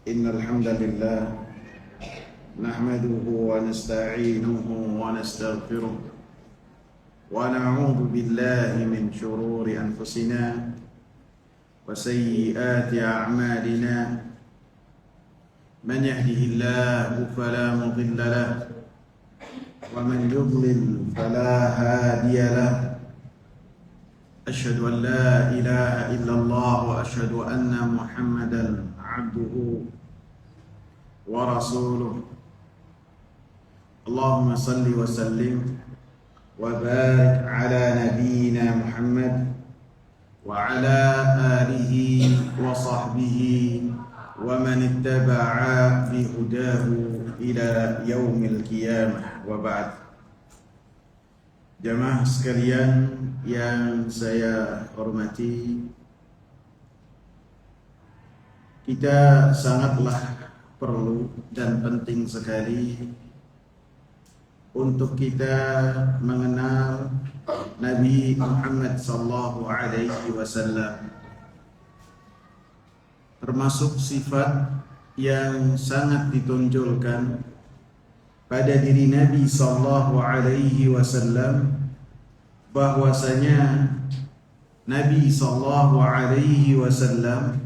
إن الحمد لله نحمده ونستعينه ونستغفره ونعوذ بالله من شرور أنفسنا وسيئات أعمالنا من يهده الله فلا مضل له ومن يضلل فلا هادي له أشهد أن لا إله إلا الله وأشهد أن محمدا عبده ورسوله اللهم صل وسلم وبارك على نبينا محمد وعلى آله وصحبه ومن اتبع بهداه إلى يوم القيامة وبعد. Jamaah sekalian yang saya hormati, kita sangatlah perlu dan penting sekali untuk kita mengenal Nabi Muhammad sallallahu alaihi wasallam, termasuk sifat yang sangat ditonjolkan pada diri Nabi sallallahu alaihi wasallam, bahwasanya Nabi sallallahu alaihi wasallam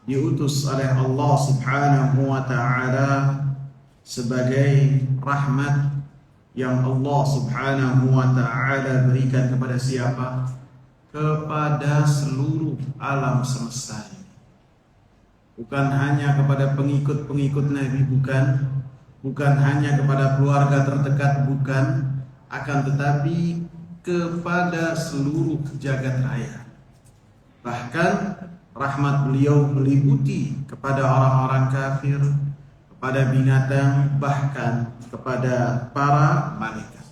diutus oleh Allah Subhanahu wa taala sebagai rahmat yang Allah Subhanahu wa taala berikan kepada siapa? Kepada seluruh alam semesta ini. Bukan hanya kepada pengikut-pengikut Nabi, bukan hanya kepada keluarga terdekat, bukan, akan tetapi kepada seluruh jagat raya. Bahkan rahmat beliau meliputi kepada orang-orang kafir, kepada binatang, bahkan kepada para malaikat.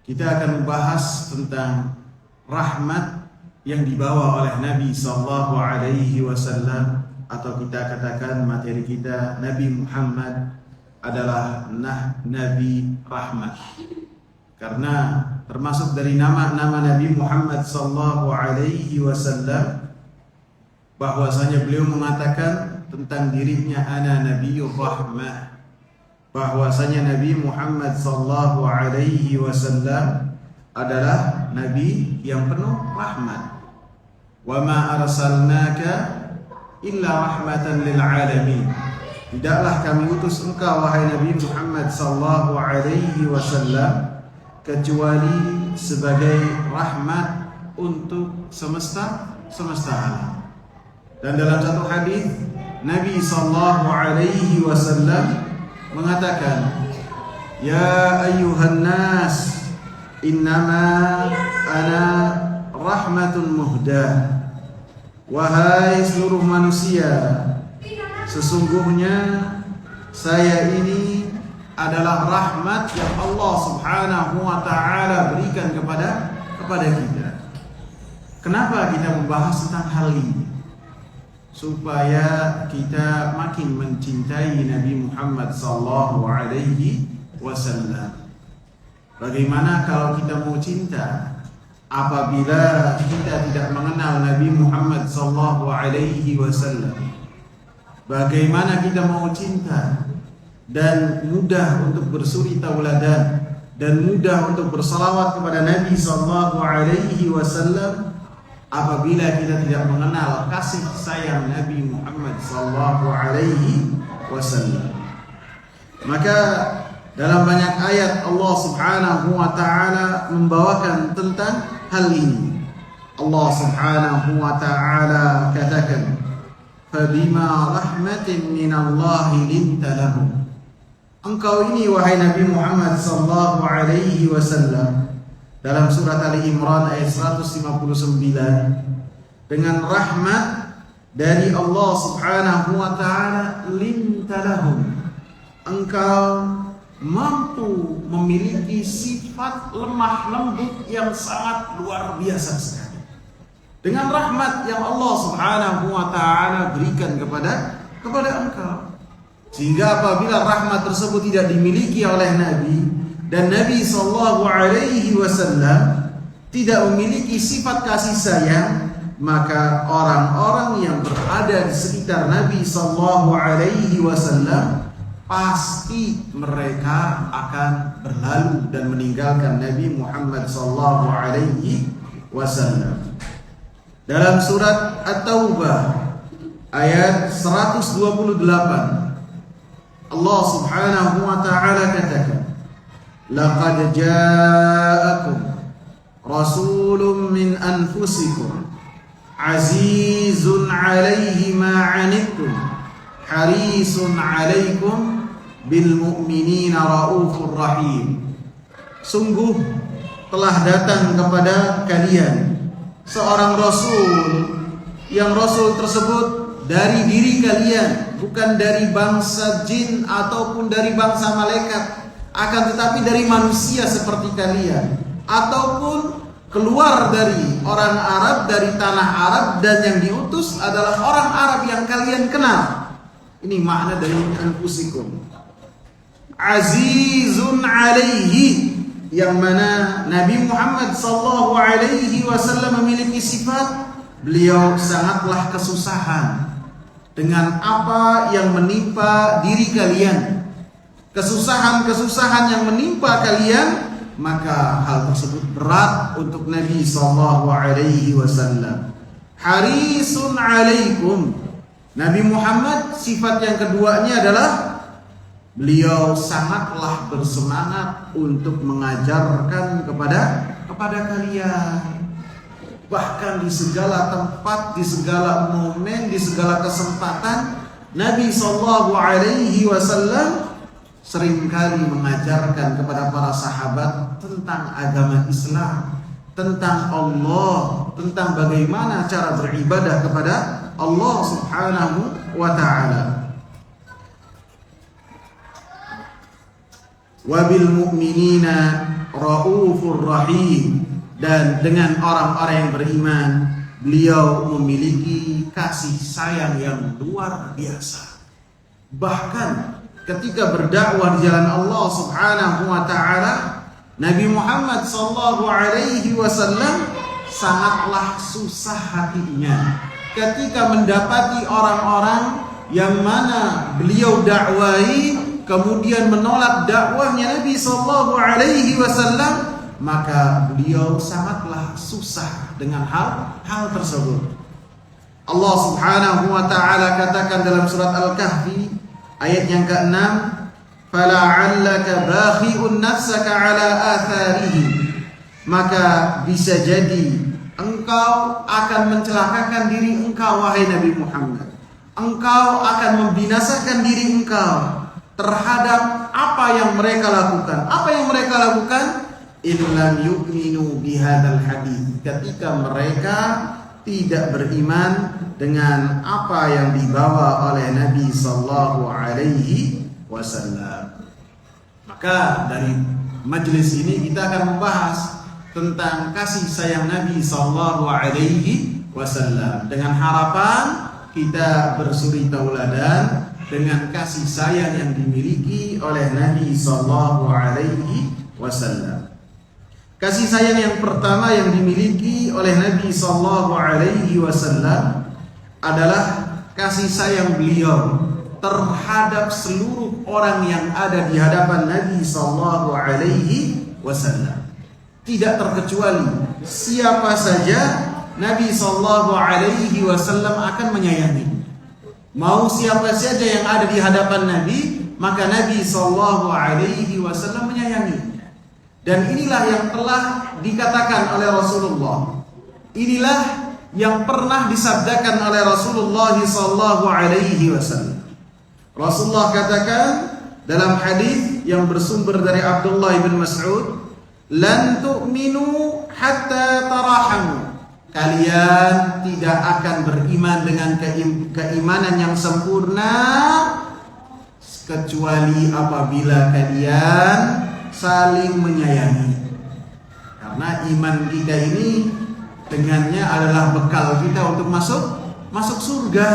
Kita akan membahas tentang rahmat yang dibawa oleh Nabi sallallahu alaihi wasallam, atau kita katakan materi kita, Nabi Muhammad adalah Nabi Rahmat. Karena termasuk dari nama-nama Nabi Muhammad sallallahu alaihi wasallam, bahwasanya beliau mengatakan tentang dirinya, ana Nabiyyur Rahmah, bahwasanya Nabi Muhammad sallallahu alaihi wasallam adalah nabi yang penuh rahmat. Wa ma arsalnaka illa rahmatan lil alamin. Tidaklah kami utus engkau wahai Nabi Muhammad sallallahu alaihi wasallam kecuali sebagai rahmat untuk semesta alam. Dan dalam satu hadis Nabi sallallahu alaihi wasallam mengatakan, ya ayyuhan nas innama ana rahmatun muhdah. Wahai seluruh manusia, sesungguhnya saya ini adalah rahmat yang Allah Subhanahu wa taala berikan kepada kita. Kenapa kita membahas tentang hal ini? Supaya kita makin mencintai Nabi Muhammad sallallahu alaihi wasallam. Bagaimana kalau kita mau cinta apabila kita tidak mengenal Nabi Muhammad sallallahu alaihi wasallam? Bagaimana kita mau cinta dan mudah untuk bersuri tauladan dan mudah untuk bersalawat kepada Nabi sallallahu alaihi wasallam apabila kita tidak mengenal kasih sayang Nabi Muhammad sallallahu alaihi wasallam? Maka dalam banyak ayat Allah Subhanahu wa taala membawakan tentang hal ini. Allah Subhanahu wa taala katakan, "Fabima rahmatin minallahi linta lahum." Engkau ini wahai Nabi Muhammad sallallahu alaihi wasallam, dalam surat Ali Imran ayat 159, dengan rahmat dari Allah Subhanahu wa taala linta lahum, engkau mampu memiliki sifat lemah lembut yang sangat luar biasa sekali. Dengan rahmat yang Allah Subhanahu wa taala berikan kepada engkau. Sehingga apabila rahmat tersebut tidak dimiliki oleh Nabi, dan Nabi sallallahu alaihi wasallam tidak memiliki sifat kasih sayang, maka orang-orang yang berada di sekitar Nabi sallallahu alaihi wasallam pasti mereka akan berlalu dan meninggalkan Nabi Muhammad sallallahu alaihi wasallam. Dalam surat At-Taubah ayat 128 Allah Subhanahu wa taala katakan, "Laqad ja'akum rasulun min anfusikum azizun 'alaihi ma 'anittum harisun 'alaikum bil mu'minina raufur rahim." Sungguh telah datang kepada kalian seorang rasul, yang rasul tersebut dari diri kalian, bukan dari bangsa jin ataupun dari bangsa malaikat, akan tetapi dari manusia seperti kalian, ataupun keluar dari orang Arab, dari tanah Arab, dan yang diutus adalah orang Arab yang kalian kenal. Ini makna dari anfusikum. Azizun alaihi, yang mana Nabi Muhammad sallallahu alaihi wasallam memiliki sifat beliau sangatlah kesusahan dengan apa yang menimpa diri kalian. Kesusahan-kesusahan yang menimpa kalian, maka hal tersebut berat untuk Nabi sallallahu alaihi wasallam. Harisun alaikum. Nabi Muhammad sifat yang keduanya adalah beliau sangatlah bersemangat untuk mengajarkan kepada kalian. Bahkan di segala tempat, di segala momen, di segala kesempatan, Nabi sallallahu alaihi wasallam seringkali mengajarkan kepada para sahabat tentang agama Islam, tentang Allah, tentang bagaimana cara beribadah kepada Allah Subhanahu wa taala. Wabil mu'minina raufur rahim, dan dengan orang-orang yang beriman beliau memiliki kasih sayang yang luar biasa. Bahkan ketika berdakwah di jalan Allah Subhanahu wa taala, Nabi Muhammad sallallahu alaihi wasallam sangatlah susah hatinya ketika mendapati orang-orang yang mana beliau dakwai kemudian menolak dakwahnya Nabi sallallahu alaihi wasallam, maka beliau sangatlah susah dengan hal tersebut. Allah Subhanahu wa taala katakan dalam surat Al-Kahfi ayat yang ke-6, "Fala'allaka bakhi'un nafsaka 'ala atharihi." Maka bisa jadi engkau akan mencelakakan diri engkau wahai Nabi Muhammad. Engkau akan membinasakan diri engkau terhadap apa yang mereka lakukan. Apa yang mereka lakukan? Illam yu'minu bihadzal hadits. Ketika mereka tidak beriman dengan apa yang dibawa oleh Nabi sallallahu alaihi wasallam. Maka dari majelis ini kita akan membahas tentang kasih sayang Nabi sallallahu alaihi wasallam, dengan harapan kita bersuri tauladan dengan kasih sayang yang dimiliki oleh Nabi sallallahu alaihi wasallam. Kasih sayang yang pertama yang dimiliki oleh Nabi sallallahu alaihi wasallam adalah kasih sayang beliau terhadap seluruh orang yang ada di hadapan Nabi sallallahu alaihi wasallam. Tidak terkecuali siapa saja Nabi sallallahu alaihi wasallam akan menyayangi. Mau siapa saja yang ada di hadapan Nabi, maka Nabi sallallahu alaihi wasallam menyayangi. Dan inilah yang telah dikatakan oleh Rasulullah. Inilah yang pernah disabdakan oleh Rasulullah sallallahu alaihi wasallam. Rasulullah katakan dalam hadis yang bersumber dari Abdullah bin Mas'ud, "Lan tu'minu hatta tarahamu." Kalian tidak akan beriman dengan keimanan yang sempurna kecuali apabila kalian saling menyayangi. Karena iman kita ini dengannya adalah bekal kita untuk masuk surga.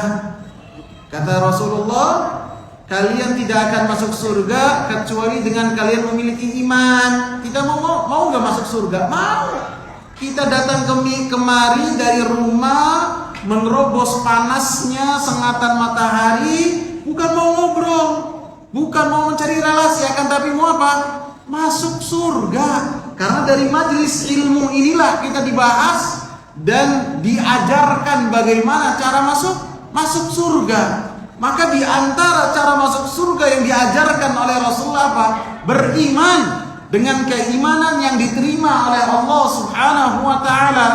Kata Rasulullah, kalian tidak akan masuk surga kecuali dengan kalian memiliki iman. Kita mau nggak masuk surga? Mau. Kita datang kemari dari rumah, menerobos panasnya sengatan matahari, bukan mau ngobrol, bukan mau mencari relasi, akan tapi mau apa? Masuk surga. Karena dari majelis ilmu inilah kita dibahas dan diajarkan bagaimana cara masuk surga. Maka di antara cara masuk surga yang diajarkan oleh Rasulullah apa? Beriman dengan keimanan yang diterima oleh Allah Subhanahu wa taala.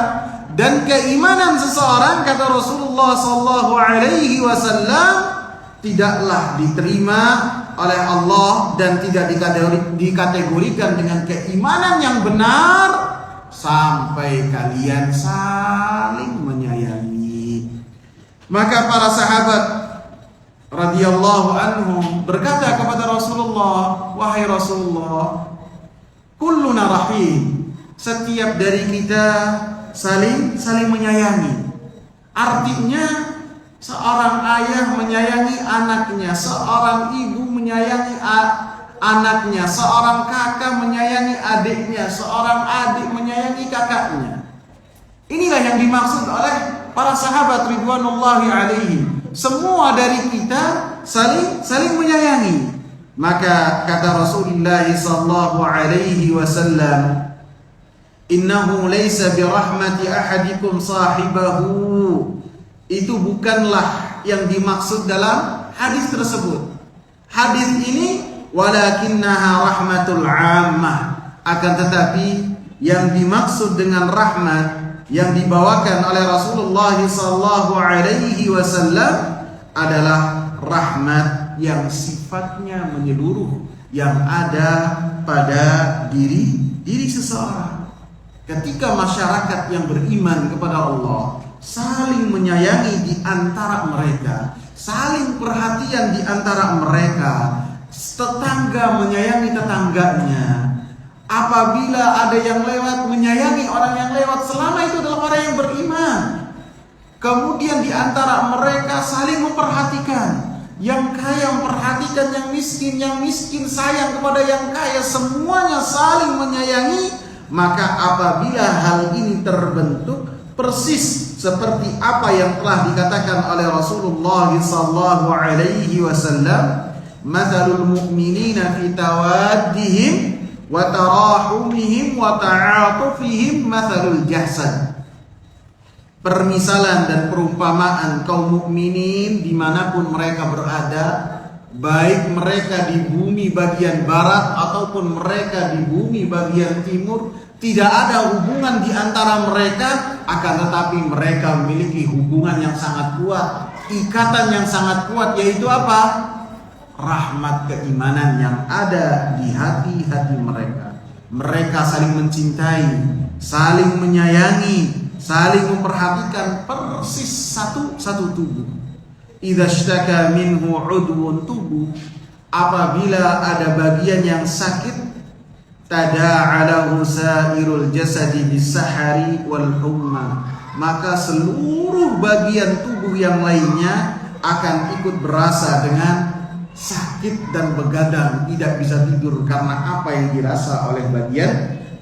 Dan keimanan seseorang, kata Rasulullah sallallahu alaihi wasallam, tidaklah diterima oleh Allah dan tidak dikategorikan dengan keimanan yang benar sampai kalian saling menyayangi. Maka para sahabat radhiyallahu anhum berkata kepada Rasulullah, wahai Rasulullah, kulluna rahim, setiap dari kita saling menyayangi. Artinya seorang ayah menyayangi anaknya, seorang ibu menyayangi anaknya, seorang kakak menyayangi adiknya, seorang adik menyayangi kakaknya. Inilah yang dimaksud oleh para sahabat ridwanullahi alaihi. Semua dari kita saling menyayangi. Maka kata Rasulullah sallallahu alaihi wasallam, innahu laysa birahmati ahadikum sahibahu. Itu bukanlah yang dimaksud dalam hadis tersebut. Hadis ini walakinnaha rahmatul ammah. Akan tetapi yang dimaksud dengan rahmat yang dibawakan oleh Rasulullah sallallahu alaihi wasallam adalah rahmat yang sifatnya menyeluruh, yang ada pada diri seseorang. Ketika masyarakat yang beriman kepada Allah saling menyayangi di antara mereka, saling perhatian di antara mereka, tetangga menyayangi tetangganya, apabila ada yang lewat menyayangi orang yang lewat, selama itu adalah orang yang beriman. Kemudian di antara mereka saling memperhatikan, yang kaya memperhatikan yang miskin sayang kepada yang kaya, semuanya saling menyayangi. Maka apabila hal ini terbentuk persis seperti apa yang telah dikatakan oleh Rasulullah sallallahu alaihi wasallam, mathalul mu'minina fi tawaddihim wa tarahumihim wa ta'atufihim mathalul jasad. Permisalan dan perumpamaan kaum mukminin dimanapun mereka berada, baik mereka di bumi bagian barat ataupun mereka di bumi bagian timur, tidak ada hubungan di antara mereka, akan tetapi mereka memiliki hubungan yang sangat kuat, ikatan yang sangat kuat, yaitu apa? Rahmat keimanan yang ada di hati-hati mereka. Mereka saling mencintai, saling menyayangi, saling memperhatikan, persis satu tubuh. Idza ishtaka minhu udwun tubuh, apabila ada bagian yang sakit, tada'alahu sairul jasadi bisahari wal humma, maka seluruh bagian tubuh yang lainnya akan ikut berasa dengan sakit dan begadang, tidak bisa tidur karena apa yang dirasa oleh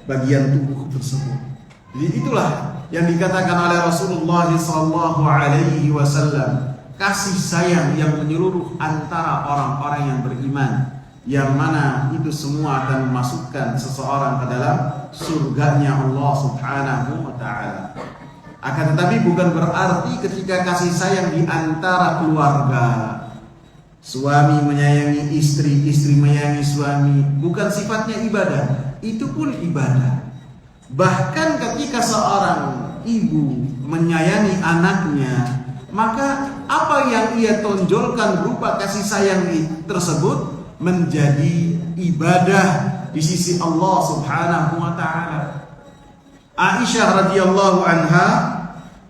bagian tubuh tersebut. Jadi itulah yang dikatakan oleh Rasulullah sallallahu alaihi wasallam, kasih sayang yang menyeluruh antara orang-orang yang beriman, yang mana itu semua akan memasukkan seseorang ke dalam surganya Allah Subhanahu wa taala. Akan tetapi bukan berarti ketika kasih sayang di antara keluarga, suami menyayangi istri, istri menyayangi suami, bukan sifatnya ibadah. Itu pun ibadah. Bahkan ketika seorang ibu menyayangi anaknya, maka apa yang ia tonjolkan berupa kasih sayang tersebut menjadi ibadah di sisi Allah Subhanahu wa taala. Aisyah radhiyallahu anha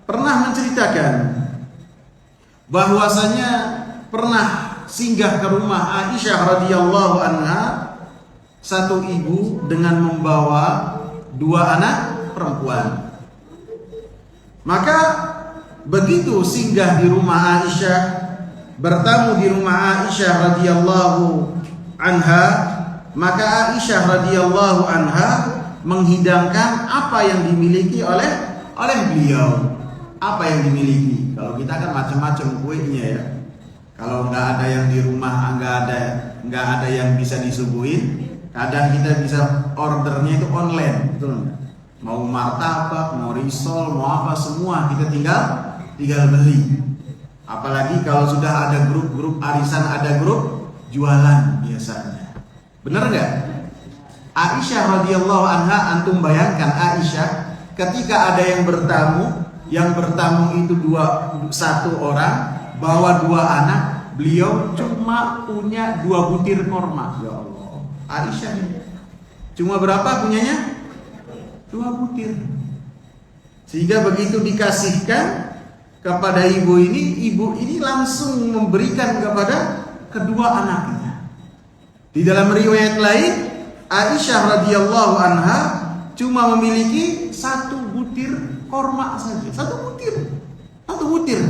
pernah menceritakan bahwasanya pernah singgah ke rumah Aisyah radhiyallahu anha satu ibu dengan membawa dua anak perempuan. Maka begitu singgah di rumah Aisyah, bertamu di rumah Aisyah radhiyallahu anha, maka Aisyah radhiyallahu anha menghidangkan apa yang dimiliki oleh beliau. Apa yang dimiliki? Kalau kita kan macam-macam kuenya ya. Kalau nggak ada yang di rumah, nggak ada yang bisa disuguhin, kadang kita bisa ordernya itu online, betul nggak? Mau martabak, mau risol, mau apa semua kita tinggal beli. Apalagi kalau sudah ada grup arisan, ada grup jualan biasanya. Benar nggak? Aisyah radhiyallahu anha, antum bayangkan Aisyah ketika ada yang bertamu itu satu orang bawa 2 anak, beliau cuma punya 2 butir korma. Ya Allah, Aisyah ini cuma berapa punyanya? 2 butir. Sehingga begitu dikasihkan kepada ibu ini langsung memberikan kepada kedua anaknya. Di dalam riwayat lain, Aisyah radhiyallahu anha cuma memiliki 1 butir korma saja. 1 butir.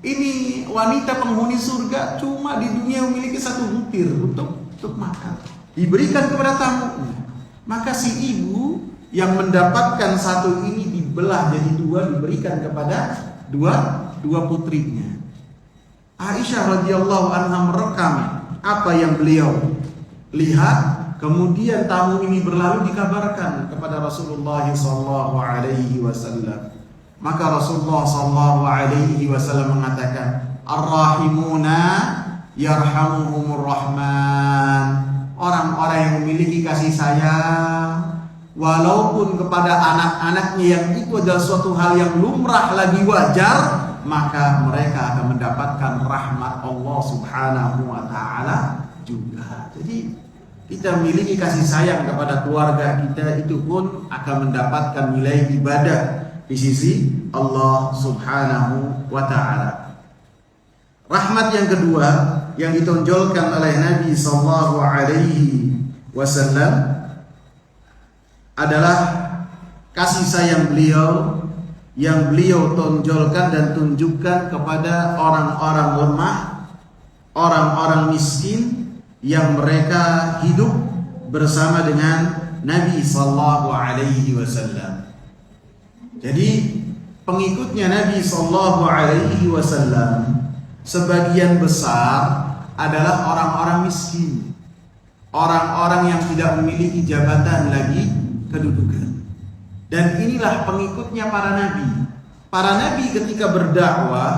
Ini wanita penghuni surga cuma di dunia memiliki 1 butir untuk makan. Diberikan kepada tamu. Maka si ibu yang mendapatkan 1 ini dibelah jadi 2, diberikan kepada dua putrinya. Aisyah radhiyallahu anha merekam apa yang beliau lihat. Kemudian tamu ini berlalu dikabarkan kepada Rasulullah sallallahu alaihi wasallam. Maka Rasulullah sallallahu alaihi wasallam mengatakan, "Ar-rahimuna yarhamuhumur rahman." Orang-orang yang memiliki kasih sayang, walaupun kepada anak-anaknya yang itu adalah suatu hal yang lumrah lagi wajar, maka mereka akan mendapatkan rahmat Allah Subhanahu wa taala juga. Jadi kita memiliki kasih sayang kepada keluarga kita, itu pun akan mendapatkan nilai ibadah di sisi Allah Subhanahu wa taala. Rahmat yang kedua yang ditonjolkan oleh Nabi sallallahu alaihi wasallam adalah kasih sayang beliau yang beliau tonjolkan dan tunjukkan kepada orang-orang lemah, orang-orang miskin yang mereka hidup bersama dengan Nabi sallallahu alaihi wasallam. Jadi pengikutnya Nabi sallallahu alaihi wasallam sebagian besar adalah orang-orang miskin, orang-orang yang tidak memiliki jabatan lagi, kedudukan. Dan inilah pengikutnya para nabi. Para nabi ketika berdakwah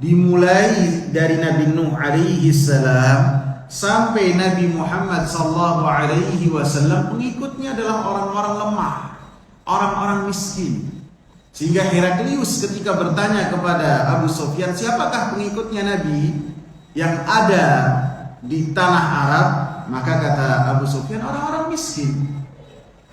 dimulai dari Nabi Nuh alaihi salam sampai Nabi Muhammad sallallahu alaihi wasallam, pengikutnya adalah orang-orang lemah, orang-orang miskin. Sehingga Heraklius ketika bertanya kepada Abu Sufyan, siapakah pengikutnya Nabi yang ada di tanah Arab? Maka kata Abu Sufyan, orang-orang miskin.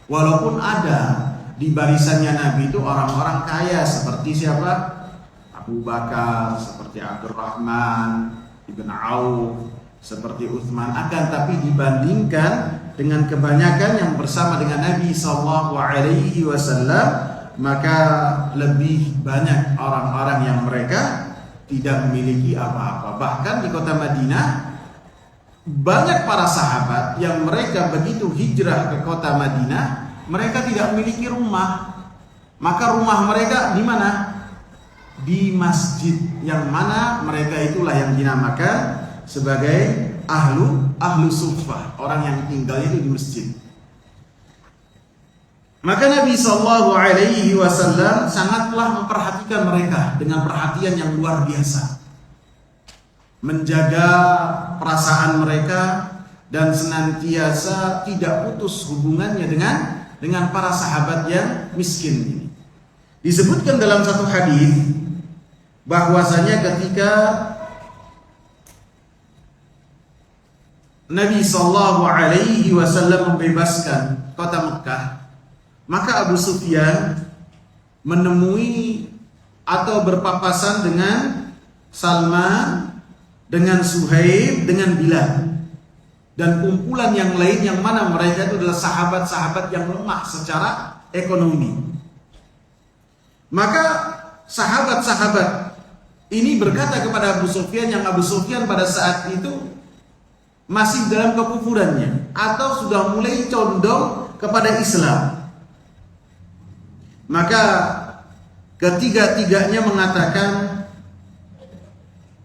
Walaupun ada di barisannya Nabi itu orang-orang kaya seperti siapa? Abu Bakar, seperti Abdurrahman Ibn Auf, seperti Utsman. Akan tapi dibandingkan dengan kebanyakan yang bersama dengan Nabi sallallahu alaihi wasallam, maka lebih banyak orang-orang yang mereka tidak memiliki apa-apa. Bahkan di kota Madinah banyak para sahabat yang mereka begitu hijrah ke kota Madinah, mereka tidak memiliki rumah. Maka rumah mereka di mana? Di masjid, yang mana mereka itulah yang dinamakan sebagai ahlu suffah, orang yang tinggalnya itu di masjid. Maka Nabi sallallahu alaihi wasallam sangatlah memperhatikan mereka dengan perhatian yang luar biasa, menjaga perasaan mereka dan senantiasa tidak putus hubungannya dengan para sahabat yang miskin ini. Disebutkan dalam satu hadis bahwasanya ketika Nabi sallallahu alaihi wasallam membebaskan kota Mekah, maka Abu Sufyan menemui atau berpapasan dengan Salman, dengan Suhaib, dengan Bilal, dan kumpulan yang lain yang mana mereka itu adalah sahabat-sahabat yang lemah secara ekonomi. Maka sahabat-sahabat ini berkata kepada Abu Sufyan, yang Abu Sufyan pada saat itu masih dalam kekufurannya atau sudah mulai condong kepada Islam. Maka ketiga-tiganya mengatakan,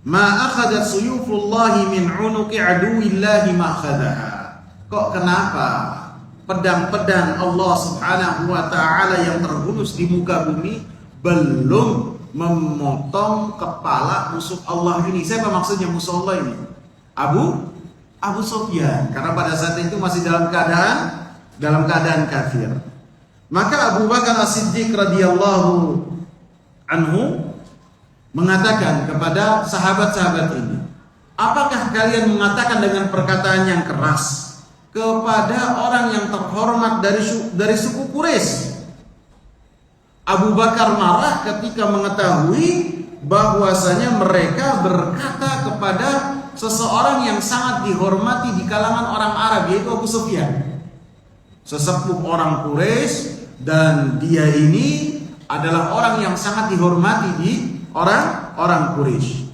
ma akhadat suyufullahi min unuqi aduwillahi ma akhadaha. Kok kenapa pedang-pedang Allah Subhanahu wa taala yang terhunus di muka bumi belum memotong kepala musuh Allah ini? Siapa maksudnya musuh Allah ini? Abu Sufyan, karena pada saat itu masih dalam keadaan kafir. Maka Abu Bakar As-Siddiq radhiyallahu anhu mengatakan kepada sahabat-sahabat ini, apakah kalian mengatakan dengan perkataan yang keras kepada orang yang terhormat dari suku Quraisy? Abu Bakar marah ketika mengetahui bahwasanya mereka berkata kepada seseorang yang sangat dihormati di kalangan orang Arab, yaitu Abu Sufyan, sesepuh orang Quraisy, dan dia ini adalah orang yang sangat dihormati di orang Quraisy.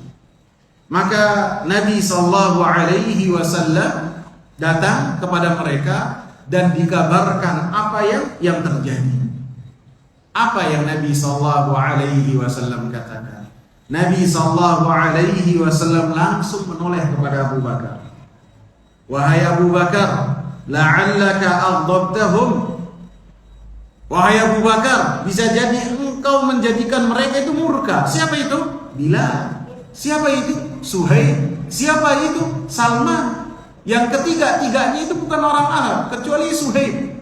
Maka Nabi SAW datang kepada mereka dan dikabarkan apa yang terjadi. Apa yang Nabi SAW katakan? Nabi SAW langsung menoleh kepada Abu Bakar. Wahai Abu Bakar, la'allaka aghdabtahum. Wahai Abu Bakar, bisa jadi engkau menjadikan mereka itu murka. Siapa itu? Bilal. Siapa itu? Suhaib. Siapa itu? Salman. Yang ketiga-tiganya itu bukan orang Arab kecuali Suhaib.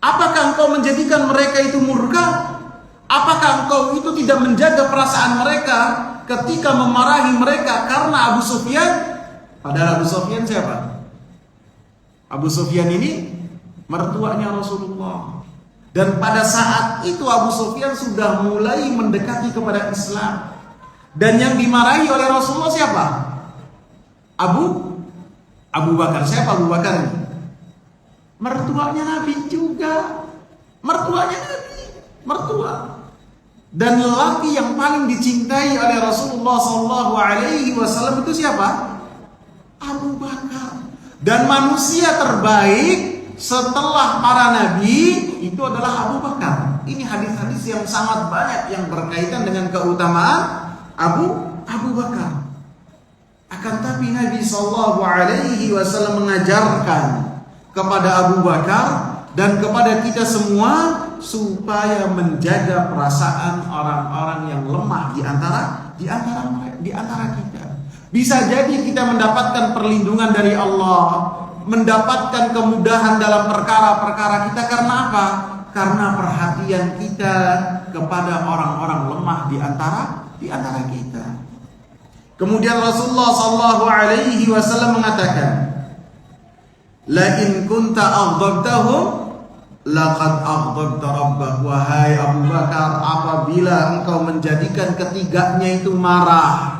Apakah engkau menjadikan mereka itu murka? Apakah engkau itu tidak menjaga perasaan mereka ketika memarahi mereka karena Abu Sufyan? Padahal Abu Sufyan siapa? Abu Sufyan ini mertuanya Rasulullah. Dan pada saat itu Abu Sufyan sudah mulai mendekati kepada Islam. Dan yang dimarahi oleh Rasulullah siapa? Abu Bakar. Siapa Abu Bakar ini? Mertuanya Nabi juga. Mertuanya Nabi. Mertua. Dan lelaki yang paling dicintai oleh Rasulullah SAW itu siapa? Abu Bakar. Dan manusia terbaik setelah para nabi itu adalah Abu Bakar. Ini hadis-hadis yang sangat banyak yang berkaitan dengan keutamaan Abu Bakar. Akan tapi Nabi SAW mengajarkan kepada Abu Bakar dan kepada kita semua supaya menjaga perasaan orang-orang yang lemah di antara kita. Bisa jadi kita mendapatkan perlindungan dari Allah, mendapatkan kemudahan dalam perkara-perkara kita karena apa? Karena perhatian kita kepada orang-orang lemah di antara kita. Kemudian Rasulullah SAW mengatakan, la in kunta aghdabtahum laqad aghdabta rabbak. Wahai Abu Bakar, apabila engkau menjadikan ketiganya itu marah,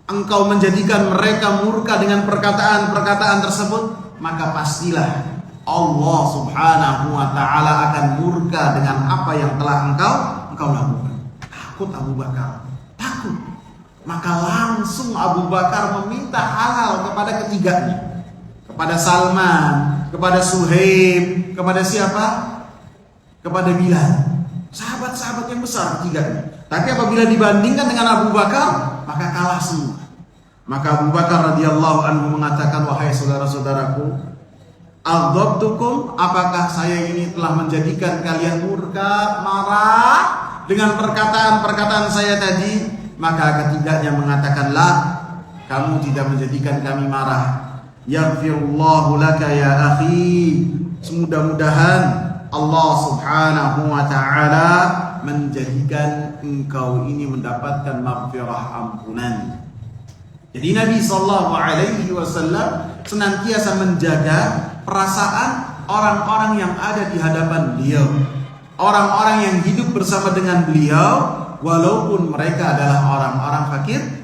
engkau menjadikan mereka murka dengan perkataan-perkataan tersebut, maka pastilah Allah Subhanahu wa taala akan murka dengan apa yang telah engkau lakukan. Takut Abu Bakar, takut. Maka langsung Abu Bakar meminta halal kepada ketiganya. Kepada Salman, kepada Suhaib, kepada siapa? Kepada Bilal. Sahabat-sahabat yang besar ketiganya. Tapi apabila dibandingkan dengan Abu Bakar, maka kalah semua. Maka Abu Bakar radhiyallahu anhu mengatakan, wahai saudara-saudaraku, aghdabtukum, apakah saya ini telah menjadikan kalian murka, marah dengan perkataan-perkataan saya tadi? Maka ketiganya mengatakanlah, kamu tidak menjadikan kami marah. Yaghfirullahu laka ya akhi. Semudah-mudahan Allah Subhanahu wa taala menjadikan engkau ini mendapatkan maghfirah, ampunan. Jadi Nabi SAW senantiasa menjaga perasaan orang-orang yang ada di hadapan beliau, orang-orang yang hidup bersama dengan beliau, walaupun mereka adalah orang-orang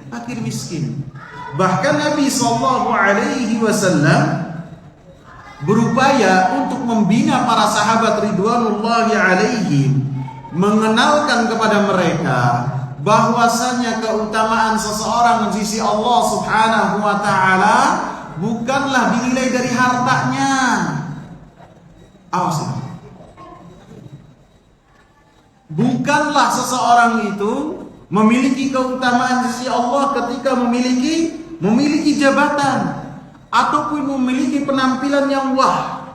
fakir miskin. Bahkan Nabi SAW berupaya untuk membina para sahabat ridwanullahi alaihim, mengenalkan kepada mereka bahwasanya keutamaan seseorang di sisi Allah Subhanahu wa taala bukanlah dinilai dari hartanya. Awas. Bukanlah seseorang itu memiliki keutamaan di sisi Allah ketika memiliki jabatan ataupun memiliki penampilan yang wah.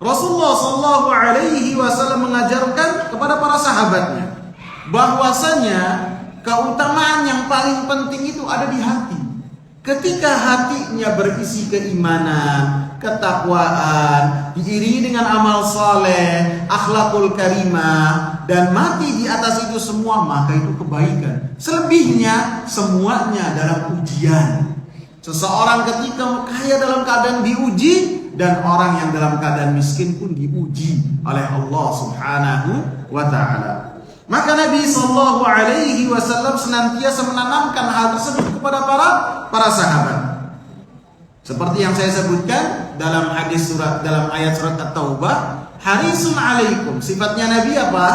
Rasulullah Shallallahu Alaihi Wasallam mengajarkan kepada para sahabatnya bahwasanya keutamaan yang paling penting itu ada di hati. Ketika hatinya berisi keimanan, ketakwaan, diiringi dengan amal saleh, akhlakul karimah, dan mati di atas itu semua, maka itu kebaikan. Selebihnya semuanya dalam ujian. Seseorang ketika kaya dalam keadaan diuji, dan orang yang dalam keadaan miskin pun diuji oleh Allah Subhanahu wa ta'ala. Maka Nabi Shallallahu Alaihi Wasallam senantiasa menanamkan hal tersebut kepada para sahabat. Seperti yang saya sebutkan dalam ayat surat At-Taubah, harisun alaikum. Sifatnya Nabi apa?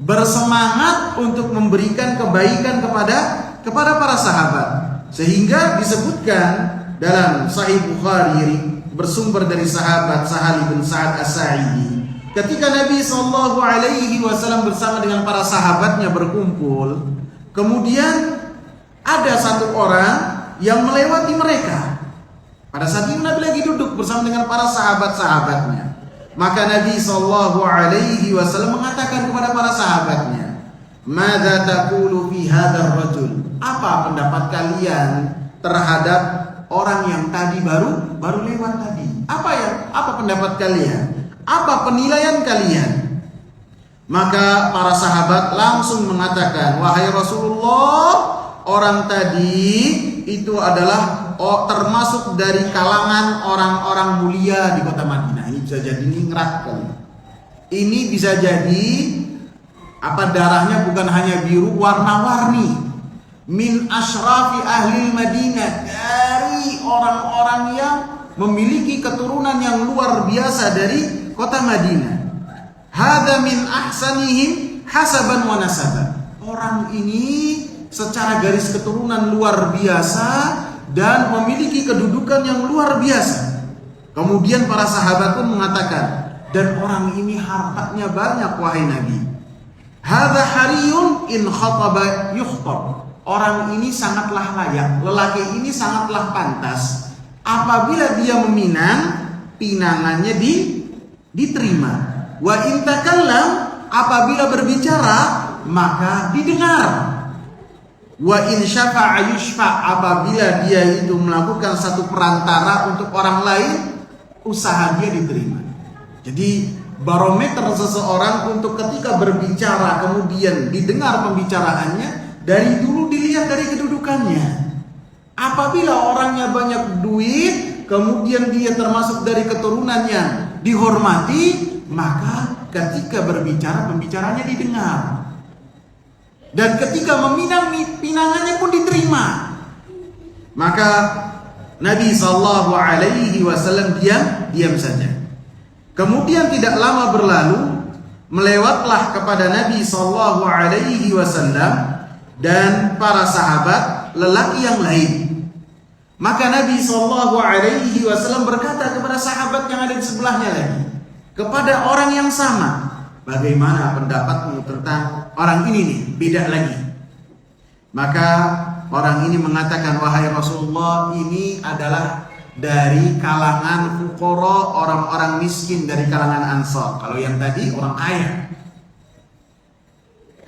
Bersemangat untuk memberikan kebaikan kepada para sahabat. Sehingga disebutkan dalam Sahih Bukhari bersumber dari sahabat Sahal bin Sa'ad As-Sa'idi. Ketika Nabi Shallallahu Alaihi Wasallam bersama dengan para sahabatnya berkumpul, kemudian ada satu orang yang melewati mereka. Pada saat itu Nabi lagi duduk bersama dengan para sahabat-sahabatnya. Maka Nabi Shallallahu Alaihi Wasallam mengatakan kepada para sahabatnya, "Madza taqulu fi hadzal rajul?" Apa pendapat kalian terhadap orang yang tadi baru lewat tadi? Apa pendapat kalian? Apa penilaian kalian? Maka para sahabat langsung mengatakan, "Wahai Rasulullah, orang tadi itu adalah termasuk dari kalangan orang-orang mulia di kota Madinah." Ini bisa jadi ningrat kali. Ini bisa jadi darahnya bukan hanya biru, warna-warni. Min asyrafi ahli Madinah, dari orang-orang yang memiliki keturunan yang luar biasa dari kota Madinah. Hadza min ahsanihim hasaban wa nasaban. Orang ini secara garis keturunan luar biasa dan memiliki kedudukan yang luar biasa. Kemudian para sahabat pun mengatakan, dan orang ini hartanya banyak wahai Nabi. Hadza hariyun in khataba yukhtab. Orang ini sangatlah layak, lelaki ini sangatlah pantas. Apabila dia meminang, pinangannya diterima. Wa in takallam, apabila berbicara maka didengar. Wa in syafa'a yushfa', apabila dia itu melakukan satu perantara untuk orang lain, usaha dia diterima. Jadi barometer seseorang untuk ketika berbicara kemudian didengar pembicaraannya, dari dulu dilihat dari kedudukannya. Apabila orangnya banyak duit, kemudian dia termasuk dari keturunan yang dihormati, maka ketika berbicara, pembicaranya didengar. Dan ketika meminang, pinangannya pun diterima. Maka Nabi Sallallahu Alaihi Wasallam diam saja. Kemudian tidak lama berlalu, melewatlah kepada Nabi Sallallahu Alaihi Wasallam dan para sahabat lelaki yang lain. Maka Nabi Shallallahu Alaihi Wasallam berkata kepada sahabat yang ada di sebelahnya lagi, kepada orang yang sama, bagaimana pendapatmu tentang orang ini nih, beda lagi. Maka orang ini mengatakan, wahai Rasulullah, ini adalah dari kalangan fuqara, orang-orang miskin dari kalangan Ansar. Kalau yang tadi orang kaya.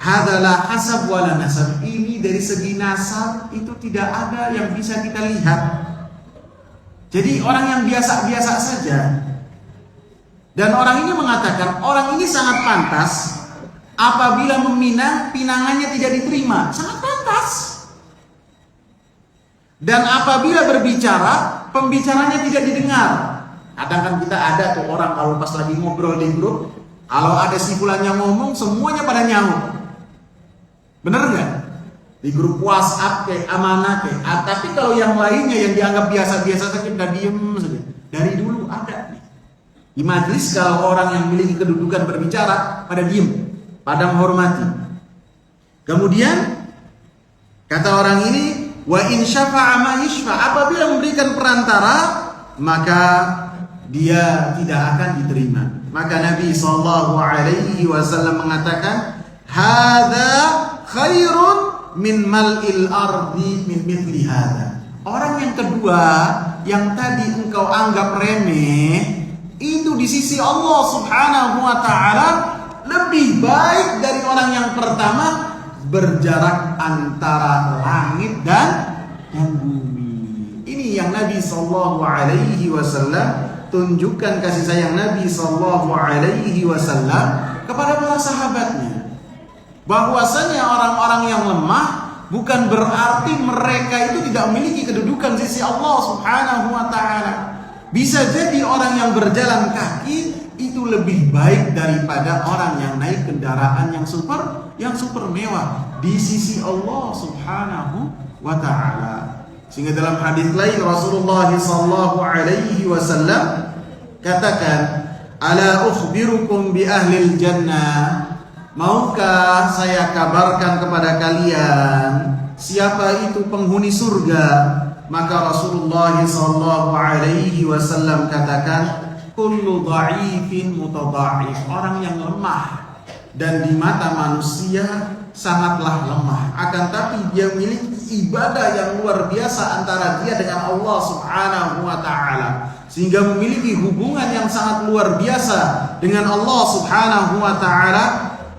Hadalah hasab wala nasab. Ini dari segi nasab itu tidak ada yang bisa kita lihat. Jadi orang yang biasa-biasa saja. Dan orang ini mengatakan orang ini sangat pantas apabila meminang, pinangannya tidak diterima. Sangat pantas. Dan apabila berbicara, pembicaranya tidak didengar. Kadang kan kita ada tuh orang kalau pas lagi ngobrol di grup, kalau ada si fulan yang ngomong, semuanya pada nyaut. Bener nggak? Di grup WhatsApp kayak amanah kayak. Tapi kalau yang lainnya yang dianggap biasa-biasa saja kita diem saja. Dari dulu ada nih. Di majelis kalau orang yang memiliki kedudukan berbicara pada diem, pada menghormati. Kemudian kata orang ini, wa in syafa'a ma yashfa', apabila memberikan perantara maka dia tidak akan diterima. Maka Nabi SAW mengatakan, "Hadza khairun min mal'il ardi min mithli hadza." Orang yang kedua yang tadi engkau anggap remeh, itu di sisi Allah Subhanahu wa taala lebih baik dari orang yang pertama, berjarak antara langit dan bumi. Ini yang Nabi sallallahu alaihi wasallam tunjukkan kasih sayang Nabi sallallahu alaihi wasallam kepada para sahabatnya. Bahwasanya orang-orang yang lemah bukan berarti mereka itu tidak memiliki kedudukan di sisi Allah Subhanahu wa taala. Bisa jadi orang yang berjalan kaki itu lebih baik daripada orang yang naik kendaraan yang super mewah di sisi Allah Subhanahu wa taala. Sehingga dalam hadis lain Rasulullah sallallahu alaihi wasallam katakan, "Ala ukhbirukum bi ahlil jannah?" Maukah saya kabarkan kepada kalian siapa itu penghuni surga? Maka Rasulullah sallallahu alaihi wasallam katakan, kullu dha'ifin mutadha'if. Orang yang lemah dan di mata manusia sangatlah lemah, akan tapi dia memiliki ibadah yang luar biasa antara dia dengan Allah Subhanahu wa taala, sehingga memiliki hubungan yang sangat luar biasa dengan Allah Subhanahu wa taala.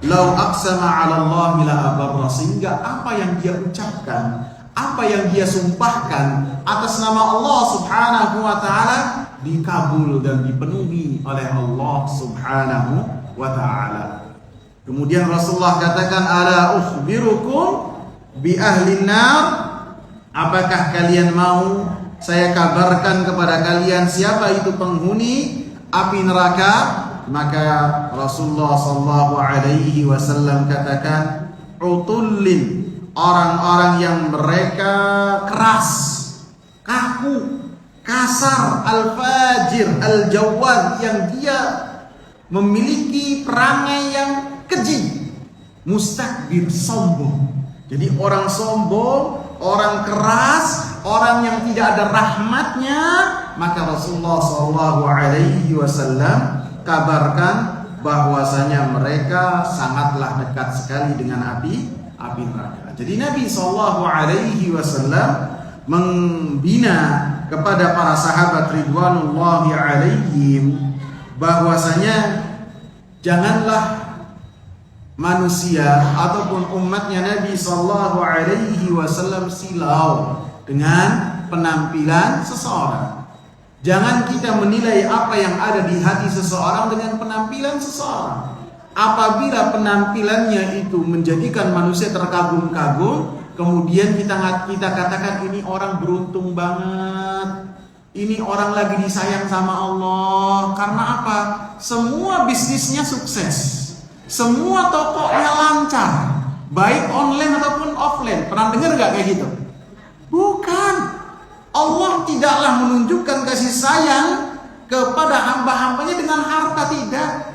Lau aqsama 'ala Allah la abarra, sehingga apa yang dia ucapkan, apa yang dia sumpahkan atas nama Allah Subhanahu wa taala dikabul dan dipenuhi oleh Allah Subhanahu wa taala. Kemudian Rasulullah katakan, "Ala ukhbirukum bi ahlin nar?" Apakah kalian mau saya kabarkan kepada kalian siapa itu penghuni api neraka? Maka Rasulullah sallallahu alaihi wasallam katakan, "Utullin," orang-orang yang mereka keras, kaku, kasar, al-fajir, al-jawad, yang dia memiliki perangai yang keji, mustakbir, sombong. Jadi orang sombong, orang keras, orang yang tidak ada rahmatnya, maka Rasulullah sallallahu alaihi wasallam kabarkan bahwasanya mereka sangatlah dekat sekali dengan api neraka. Jadi Nabi sallallahu alaihi wasallam membina kepada para sahabat ridwanullahi alaihim bahwasanya janganlah manusia ataupun umatnya Nabi sallallahu alaihi wasallam silau dengan penampilan seseorang. Jangan kita menilai apa yang ada di hati seseorang dengan penampilan seseorang. Apabila penampilannya itu menjadikan manusia terkagum-kagum, kemudian kita katakan ini orang beruntung banget, ini orang lagi disayang sama Allah. Karena apa? Semua bisnisnya sukses, semua tokonya lancar, baik online ataupun offline. Pernah dengar gak kayak gitu? Bukan. Allah tidaklah menunjukkan kasih sayang kepada hamba-hambanya dengan harta, tidak.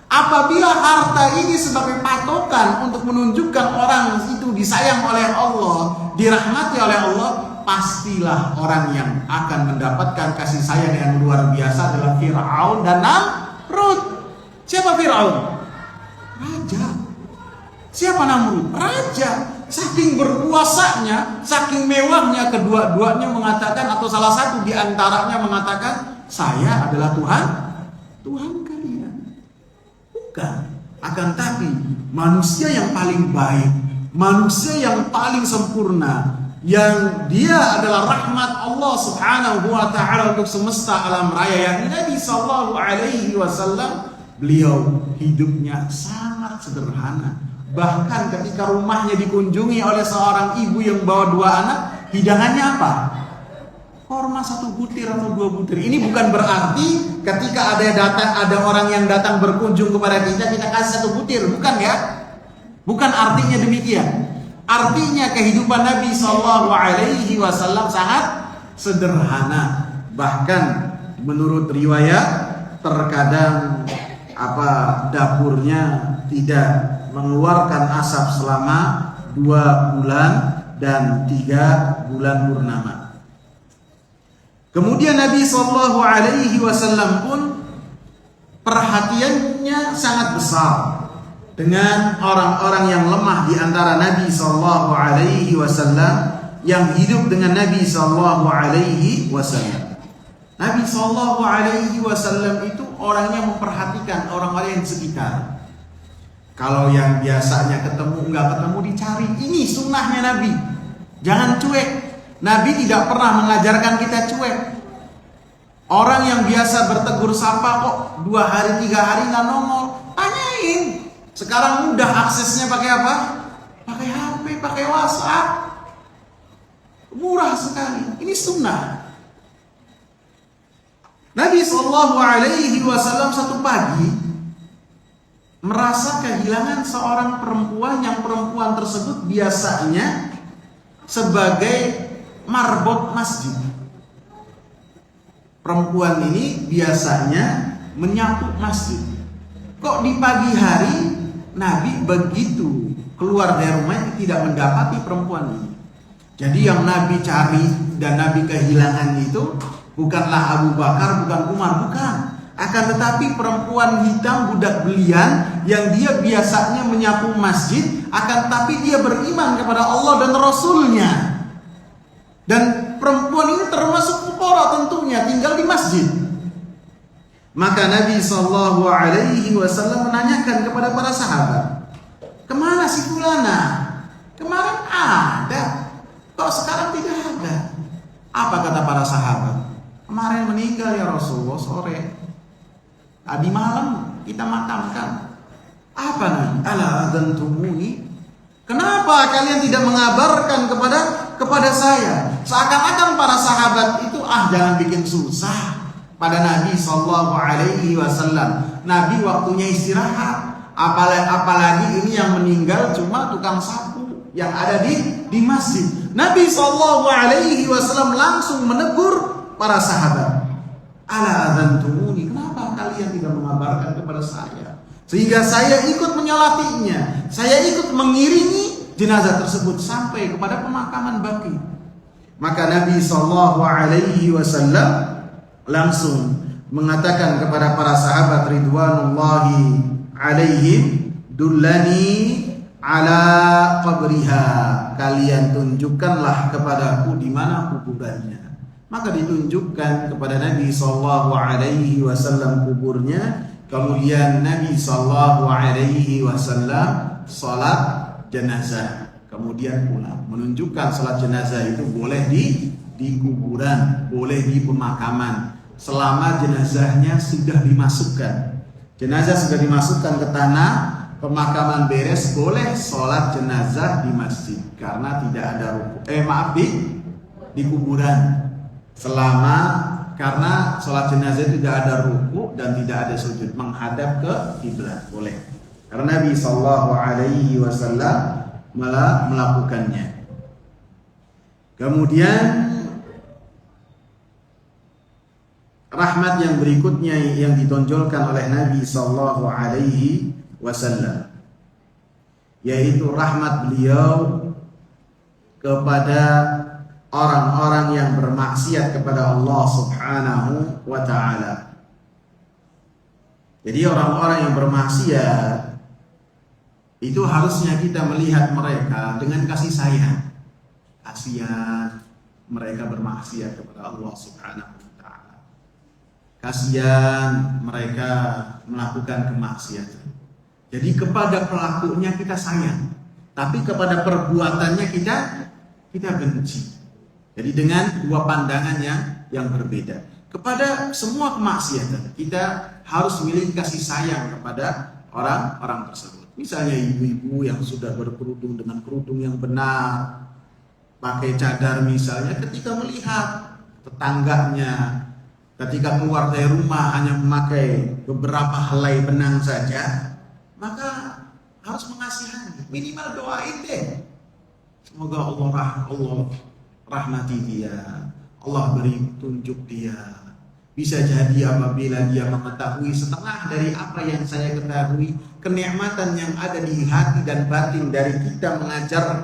Apabila harta ini sebagai patokan untuk menunjukkan orang itu disayang oleh Allah, dirahmati oleh Allah, pastilah orang yang akan mendapatkan kasih sayang yang luar biasa adalah Fir'aun dan Namrud. Siapa Fir'aun? Raja. Siapa Namrud? Raja. Saking berkuasanya, saking mewahnya, kedua-duanya mengatakan, atau salah satu di antaranya mengatakan, saya adalah Tuhan kalian. Bukan. Akan tapi manusia yang paling baik, manusia yang paling sempurna, yang dia adalah rahmat Allah Subhanahu wa taala untuk semesta alam raya, yang Nabi sallallahu alaihi wasallam, beliau hidupnya sangat sederhana. Bahkan ketika rumahnya dikunjungi oleh seorang ibu yang bawa 2 anak, hidangannya apa? Korma 1 butir atau 2 butir. Ini bukan berarti ketika ada orang yang datang berkunjung kepada kita kasih 1 butir, bukan ya? Bukan artinya demikian. Artinya kehidupan Nabi sallallahu alaihi wasallam sangat sederhana. Bahkan menurut riwayat terkadang dapurnya tidak mengeluarkan asap selama 2 bulan dan 3 bulan purnama. Kemudian Nabi Shallallahu Alaihi Wasallam pun perhatiannya sangat besar dengan orang-orang yang lemah di antara Nabi Shallallahu Alaihi Wasallam yang hidup dengan Nabi Shallallahu Alaihi Wasallam. Nabi Shallallahu Alaihi Wasallam itu orangnya memperhatikan orang-orang yang sekitar. Kalau yang biasanya ketemu nggak ketemu dicari, ini sunnahnya Nabi. Jangan cuek. Nabi tidak pernah mengajarkan kita cuek. Orang yang biasa bertegur sapa kok 2 hari 3 hari nggak nongol, tanyain. Sekarang mudah aksesnya pakai apa? Pakai HP, pakai WhatsApp. Murah sekali. Ini sunnah. Nabi Shallallahu Alaihi Wasallam satu pagi merasa kehilangan seorang perempuan yang perempuan tersebut biasanya sebagai marbot masjid. Perempuan ini biasanya menyapu masjid. Kok di pagi hari Nabi begitu keluar dari rumah tidak mendapati perempuan ini. Jadi yang Nabi cari dan Nabi kehilangan itu bukanlah Abu Bakar, bukan Umar, bukan. Akan tetapi perempuan hitam budak belian yang dia biasanya menyapu masjid, akan tetapi dia beriman kepada Allah dan Rasulnya. Dan perempuan ini termasuk fuqara tentunya, tinggal di masjid. Maka Nabi Shallallahu Alaihi Wasallam menanyakan kepada para sahabat, kemana si fulana? Kemarin ada, kok sekarang tidak ada? Apa kata para sahabat? Kemarin meninggal ya Rasulullah sore. Tadi malam kita makamkan. Apa nih? Ala adantumuni? Kenapa kalian tidak mengabarkan kepada saya? Seakan-akan para sahabat itu jangan bikin susah pada Nabi Sallallahu Alaihi Wasallam. Nabi waktunya istirahat. Apalagi ini yang meninggal cuma tukang sapu yang ada di masjid. Nabi Sallallahu Alaihi Wasallam langsung menegur para sahabat. Ala adantumuni? Kenapa kalian tidak mengabarkan kepada saya? Sehingga saya ikut menyolatinya, saya ikut mengiringi jenazah tersebut sampai kepada pemakaman baqi. Maka Nabi Sallallahu Alaihi Wasallam langsung mengatakan kepada para sahabat ridwanullahi alaihim, dullani ala qabriha, kalian tunjukkanlah kepadaku di mana kuburannya. Maka ditunjukkan kepada Nabi Sallallahu Alaihi Wasallam kuburnya. Kemudian Nabi Sallallahu Alaihi Wasallam salat jenazah, kemudian pulang. Menunjukkan salat jenazah itu boleh di kuburan, boleh di pemakaman, selama jenazahnya sudah dimasukkan. Jenazah sudah dimasukkan ke tanah, pemakaman beres, boleh salat jenazah di masjid karena tidak ada di kuburan. Karena sholat jenazah tidak ada ruku dan tidak ada sujud, menghadap ke kiblat boleh. Karena Nabi Sallallahu Alaihi Wasallam malah melakukannya. Kemudian rahmat yang berikutnya yang ditonjolkan oleh Nabi Sallallahu Alaihi Wasallam, yaitu rahmat beliau kepada orang-orang yang bermaksiat kepada Allah Subhanahu wa ta'ala. Jadi orang-orang yang bermaksiat itu harusnya kita melihat mereka dengan kasih sayang. Kasihan mereka bermaksiat kepada Allah Subhanahu wa ta'ala. Kasihan mereka melakukan kemaksiatan. Jadi kepada pelakunya kita sayang, tapi kepada perbuatannya kita benci. Jadi dengan dua pandangan yang berbeda. Kepada semua kemaksiatan kita harus memiliki kasih sayang kepada orang-orang tersebut. Misalnya ibu-ibu yang sudah berkerudung dengan kerudung yang benar, pakai cadar misalnya, ketika melihat tetangganya ketika keluar dari rumah hanya memakai beberapa helai benang saja, maka harus mengasihani. Minimal doain deh, semoga Allah rahmati dia, Allah beri tunjuk dia, Bisa jadi apabila dia mengetahui setengah dari apa yang saya ketahui, kenikmatan yang ada di hati dan batin dari kita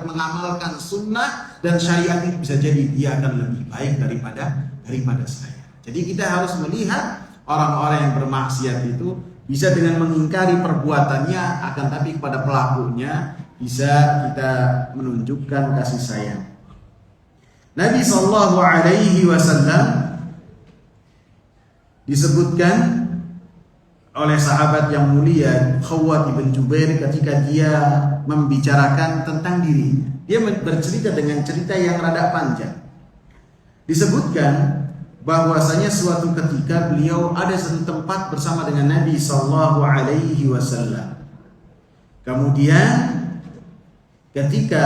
mengamalkan sunnah dan syariat itu, bisa jadi dia akan lebih baik daripada saya. Jadi kita harus melihat orang-orang yang bermaksiat itu bisa dengan mengingkari perbuatannya, akan tapi kepada pelakunya bisa kita menunjukkan kasih sayang. Nabi SAW disebutkan oleh sahabat yang mulia Khawwat bin Jubair ketika dia membicarakan tentang diri. Dia bercerita dengan cerita yang rada panjang. Disebutkan bahwasanya suatu ketika beliau ada satu tempat bersama dengan Nabi SAW. Kemudian ketika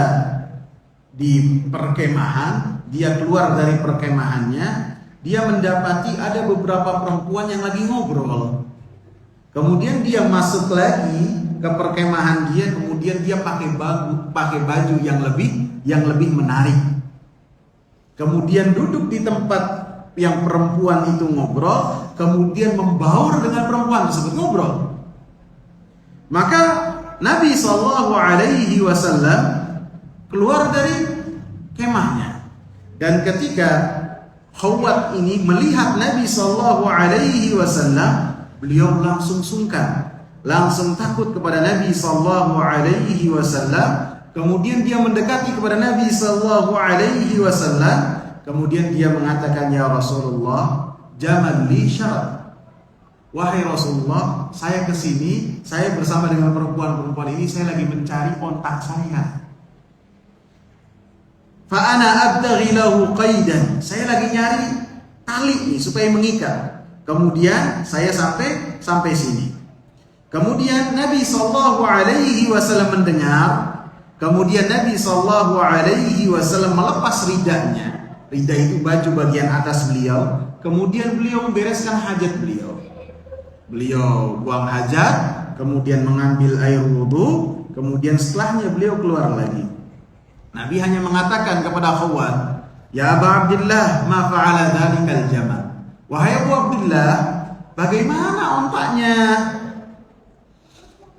di perkemahan, dia keluar dari perkemahannya, dia mendapati ada beberapa perempuan yang lagi ngobrol. Kemudian dia masuk lagi ke perkemahan dia, kemudian dia pakai baju yang lebih menarik. Kemudian duduk di tempat yang perempuan itu ngobrol, kemudian membaur dengan perempuan tersebut ngobrol. Maka Nabi SAW keluar dari kemahnya, dan ketika Khawwat ini melihat Nabi SAW, beliau langsung sungkan, langsung takut kepada Nabi SAW. Kemudian dia mendekati kepada Nabi SAW. Kemudian dia mengatakan, ya Rasulullah, jamal li syarat. Wahai Rasulullah, saya kesini, saya bersama dengan perempuan-perempuan ini, saya lagi mencari ontak saya. Fa'ana abtaghi lahu qaidan. Saya lagi nyari tali nih supaya mengikat. Kemudian saya sampai sini. Kemudian Nabi SAW mendengar. Kemudian Nabi SAW melepas ridanya. Rida itu baju bagian atas beliau. Kemudian beliau membereskan hajat beliau. Beliau buang hajat, kemudian mengambil air wudu, kemudian setelahnya beliau keluar lagi. Nabi hanya mengatakan kepada Khawwat, ya Aba Abdillah, ma fa'ala dhalikal jamal. Wahai Abu Abdillah, bagaimana ontaknya?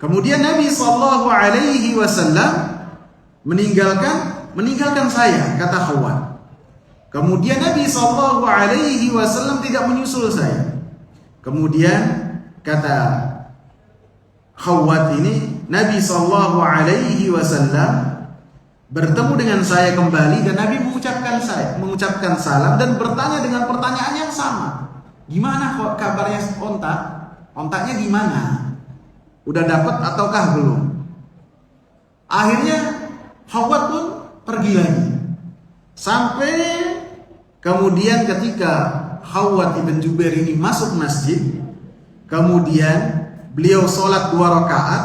Kemudian Nabi SAW meninggalkan saya, kata Khawwat. Kemudian Nabi SAW tidak menyusul saya. Kemudian kata Khawwat ini, Nabi SAW bertemu dengan saya kembali, dan Nabi mengucapkan salam dan bertanya dengan pertanyaan yang sama. Gimana kok kabarnya ontak? Ontaknya gimana? Udah dapat ataukah belum? Akhirnya Khawwat pun pergi lagi. Sampai kemudian ketika Khawwat bin Jubair ini masuk masjid, kemudian beliau sholat 2 rakaat,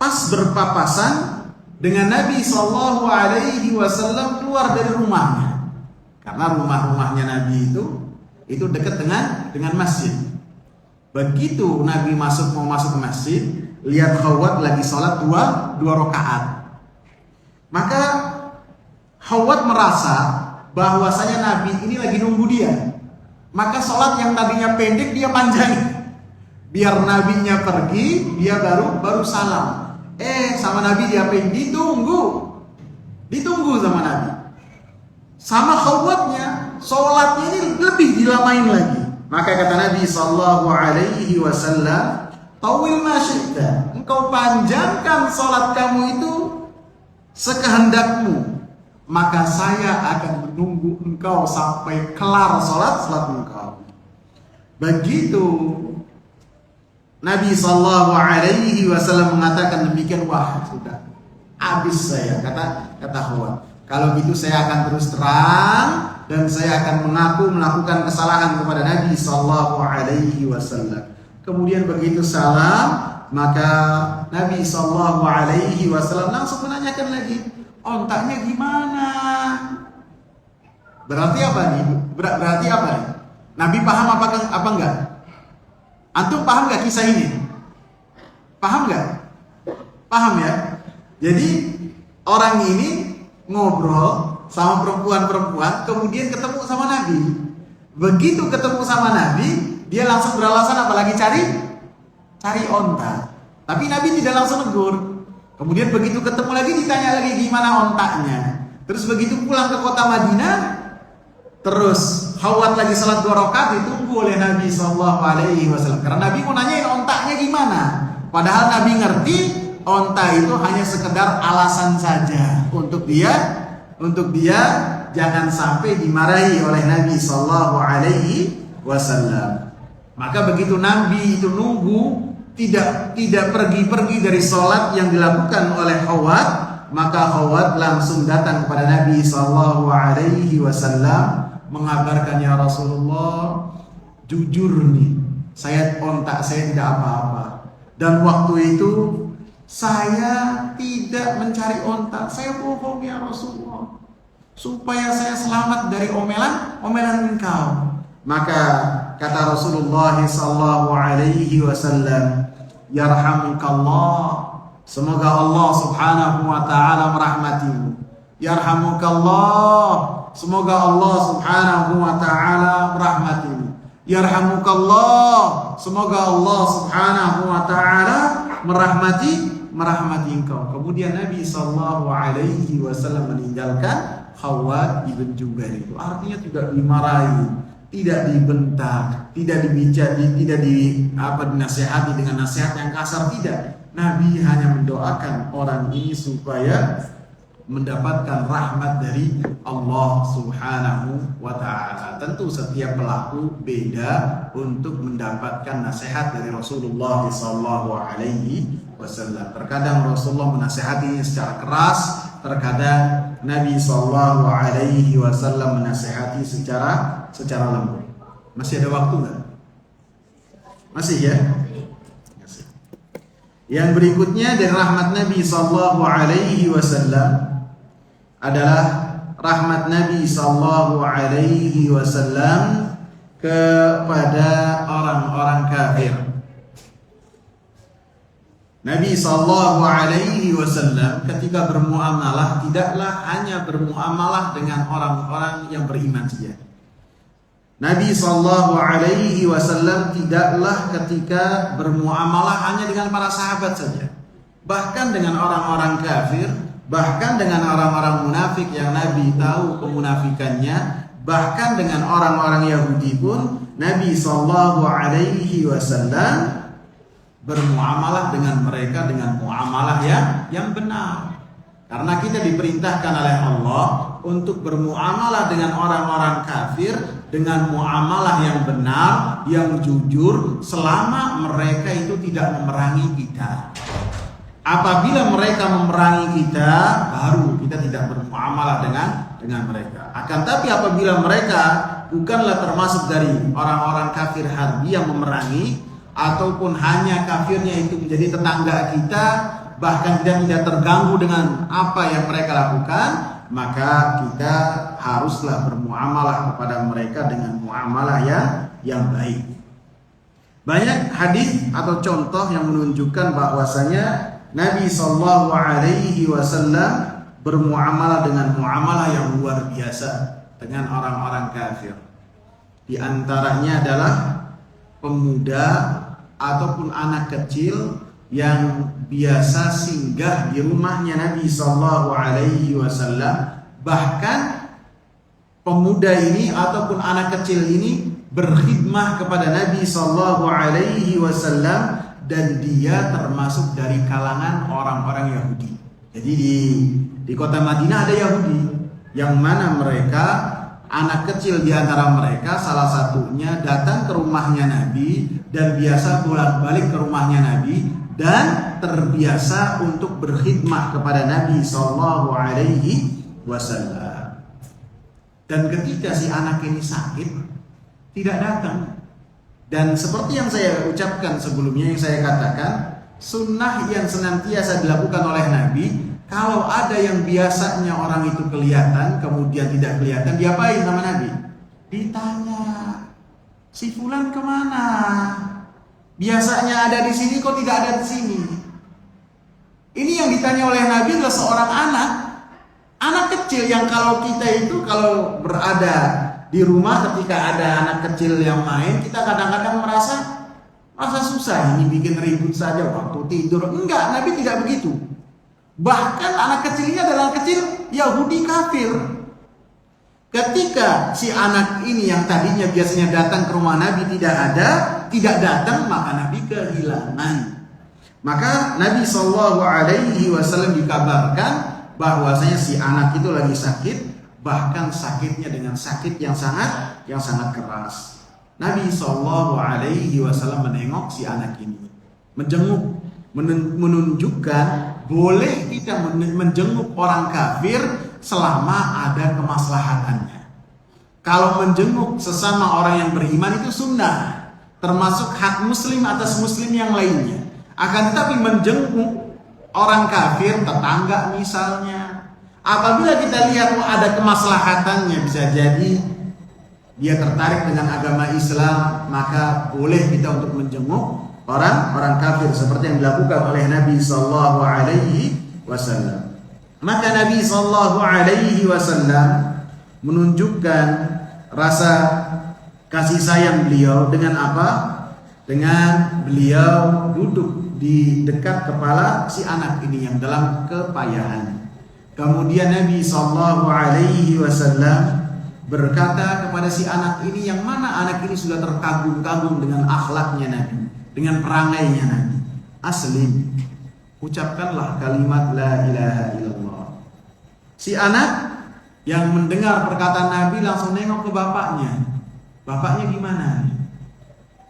pas berpapasan dengan Nabi SAW keluar dari rumahnya. Karena rumahnya Nabi itu dekat dengan masjid. Begitu Nabi mau masuk ke masjid, lihat Khawwat lagi sholat 2 rakaat. Maka Khawwat merasa bahwasanya Nabi ini lagi nunggu dia. Maka sholat yang tadinya pendek dia panjang. Biar Nabinya pergi, dia baru salam. Sama Nabi diapain? Ditunggu sama Nabi. Sama Khawwatnya, sholatnya ini lebih dilamain lagi. Maka kata Nabi SAW, tawil ma syi'ta, engkau panjangkan sholat kamu itu sekehendakmu, maka saya akan menunggu engkau sampai kelar sholat engkau. Begitu Nabi SAW mengatakan demikian, wah sudah habis saya, kata Khawwat. Kalau gitu saya akan terus terang dan saya akan mengaku melakukan kesalahan kepada Nabi SAW. Kemudian begitu salam, maka Nabi SAW langsung menanyakan lagi, ontaknya gimana? Berarti apa nih? Berarti apa nih? Nabi paham apa enggak? Antum paham gak kisah ini? Paham gak? Paham ya? Jadi orang ini ngobrol sama perempuan-perempuan, kemudian ketemu sama Nabi. Begitu ketemu sama Nabi, dia langsung beralasan apalagi cari onta. Tapi Nabi tidak langsung negur. Kemudian begitu ketemu lagi ditanya lagi gimana ontanya. Terus begitu pulang ke kota Madinah, terus khawat lagi salat 2 rakaat ditunggu oleh Nabi SAW. Karena Nabi mau nanyain ontanya gimana. Padahal Nabi ngerti onta itu hanya sekedar alasan saja untuk dia jangan sampai dimarahi oleh Nabi SAW. Maka begitu Nabi itu nunggu tidak pergi-pergi dari sholat yang dilakukan oleh Khawat, maka Khawat langsung datang kepada Nabi SAW mengabarkan, ya Rasulullah, jujur nih, ontak saya tidak apa-apa. Dan waktu itu saya tidak mencari ontak, saya bohong ya Rasulullah, supaya saya selamat dari omelan engkau. Maka kata Rasulullah SAW, yarhamukallah, semoga Allah Subhanahu wa ta'ala merahmatimu. Yarhamukallah, semoga Allah Subhanahu wa ta'ala merahmatimu. Yarhamukallah, semoga Allah Subhanahu wa ta'ala merahmati engkau. Kemudian Nabi SAW meninggalkan Khawat ibn Jubair itu. Artinya tidak dimarahi, tidak dibentak, tidak dinasihati dengan nasihat yang kasar, tidak. Nabi hanya mendoakan orang ini supaya mendapatkan rahmat dari Allah Subhanahu wa ta'ala. Tentu setiap pelaku beda untuk mendapatkan nasihat dari Rasulullah SAW. Terkadang Rasulullah menasihatinya secara keras, terkadang Nabi SAW menasihati secara lembut. Masih ada waktu nggak? Masih ya? Masih. Yang berikutnya dari rahmat Nabi SAW adalah rahmat Nabi SAW kepada orang-orang kafir. Nabi SAW ketika bermuamalah tidaklah hanya bermuamalah dengan orang-orang yang beriman saja. Nabi SAW tidaklah ketika bermuamalah hanya dengan para sahabat saja, bahkan dengan orang-orang kafir, bahkan dengan orang-orang munafik yang Nabi tahu kemunafikannya, bahkan dengan orang-orang Yahudi pun Nabi SAW bermuamalah dengan mereka dengan muamalah yang benar. Karena kita diperintahkan oleh Allah untuk bermuamalah dengan orang-orang kafir dengan muamalah yang benar, yang jujur, selama mereka itu tidak memerangi kita. Apabila mereka memerangi kita, baru kita tidak bermuamalah dengan mereka. Akan tapi apabila mereka bukanlah termasuk dari orang-orang kafir harbi yang memerangi, ataupun hanya kafirnya itu menjadi tetangga kita, bahkan kita tidak terganggu dengan apa yang mereka lakukan, maka kita haruslah bermuamalah kepada mereka dengan muamalah yang baik. Banyak hadis atau contoh yang menunjukkan bahwasanya Nabi SAW bermuamalah dengan muamalah yang luar biasa dengan orang-orang kafir. Di antaranya adalah pemuda ataupun anak kecil yang biasa singgah di rumahnya Nabi SAW. Bahkan pemuda ini ataupun anak kecil ini berkhidmah kepada Nabi SAW, dan dia termasuk dari kalangan orang-orang Yahudi. Jadi di kota Madinah ada Yahudi yang mana mereka, anak kecil di antara mereka salah satunya datang ke rumahnya Nabi dan biasa bolak-balik ke rumahnya Nabi dan terbiasa untuk berkhidmah kepada Nabi SAW. Dan ketika si anak ini sakit, tidak datang. Dan seperti yang saya ucapkan sebelumnya, yang saya katakan, sunnah yang senantiasa dilakukan oleh Nabi, kalau ada yang biasanya orang itu kelihatan kemudian tidak kelihatan, diapain sama Nabi? Ditanya, si fulan kemana? Biasanya ada di sini kok tidak ada di sini. Ini yang ditanya oleh Nabi adalah seorang anak kecil yang kalau kita itu kalau berada di rumah ketika ada anak kecil yang main, kita kadang-kadang merasa susah, ini bikin ribut saja waktu tidur. Enggak, Nabi tidak begitu. Bahkan anak kecilnya adalah kecil Yahudi kafir. Ketika si anak ini yang tadinya biasanya datang ke rumah Nabi tidak datang, maka Nabi kehilangan. Maka Nabi SAW dikabarkan bahwasanya si anak itu lagi sakit, bahkan sakitnya dengan sakit yang sangat keras. Nabi SAW menengok si anak ini, menjenguk, menunjukkan boleh kita menjenguk orang kafir selama ada kemaslahatannya. Kalau menjenguk sesama orang yang beriman itu sunnah, termasuk hak muslim atas muslim yang lainnya. Akan tetapi menjenguk orang kafir, tetangga misalnya, apabila kita lihat ada kemaslahatannya, bisa jadi dia tertarik dengan agama Islam, maka boleh kita untuk menjenguk orang kafir seperti yang dilakukan oleh Nabi sallallahu alaihi wasallam. Maka Nabi sallallahu alaihi wasallam menunjukkan rasa kasih sayang beliau dengan apa? Dengan beliau duduk di dekat kepala si anak ini yang dalam kepayahan. Kemudian Nabi sallallahu alaihi wasallam berkata kepada si anak ini, yang mana anak ini sudah terkagum-kagum dengan akhlaknya Nabi, dengan perangainya Nabi. Aslim, ucapkanlah kalimat la ilaha illallah. Si anak yang mendengar perkataan Nabi langsung nengok ke bapaknya. Bapaknya gimana?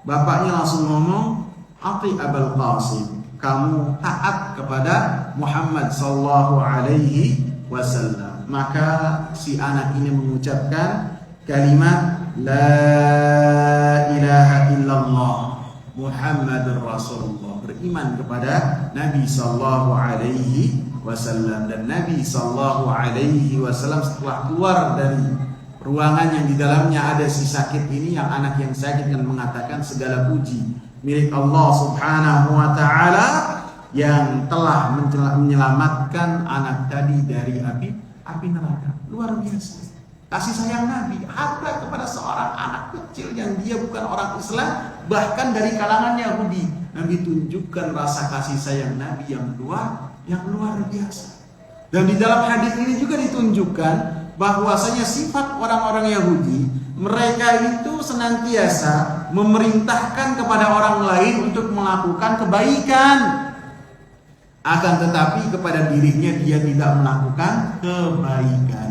Bapaknya langsung ngomong, ati Abul Qasim, kamu taat kepada Muhammad sallallahu alaihi wasallam. Maka si anak ini mengucapkan kalimat la ilaha illallah Muhammadur Rasulullah, beriman kepada Nabi sallallahu alaihi wasallam. Dan Nabi sallallahu alaihi wasallam setelah keluar dari ruangan yang di dalamnya ada si sakit ini, yang anak yang sakit, dan mengatakan segala puji milik Allah subhanahu wa ta'ala yang telah menyelamatkan anak tadi dari api neraka. Luar biasa kasih sayang Nabi ada kepada seorang anak kecil yang dia bukan orang Islam, bahkan dari kalangan Yahudi. Nabi tunjukkan rasa kasih sayang Nabi yang luar biasa. Dan di dalam hadis ini juga ditunjukkan bahwasanya sifat orang-orang Yahudi, mereka itu senantiasa memerintahkan kepada orang lain untuk melakukan kebaikan, akan tetapi kepada dirinya dia tidak melakukan kebaikan.